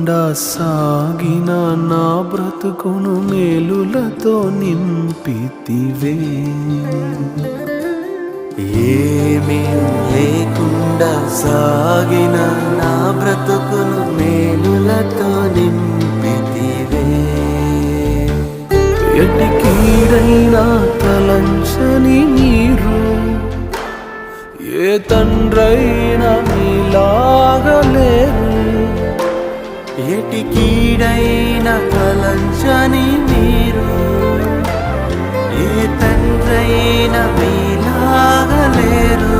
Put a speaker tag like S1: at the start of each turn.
S1: లేకుండా సాగిన నా బ్రతుకును మేలులతో నింపితివే.
S2: ఏమీ లేకుండా సాగిన నా బ్రతుకును మేలులతో నింపితివే.
S1: ఎటి కీడైనా తలంచని మీరు ఏ తండ్రైనా మీలాగలేరు.
S2: ఎటి కీడైన తలంచని మీరు ఏ తండ్రైన మీలాగలేరు.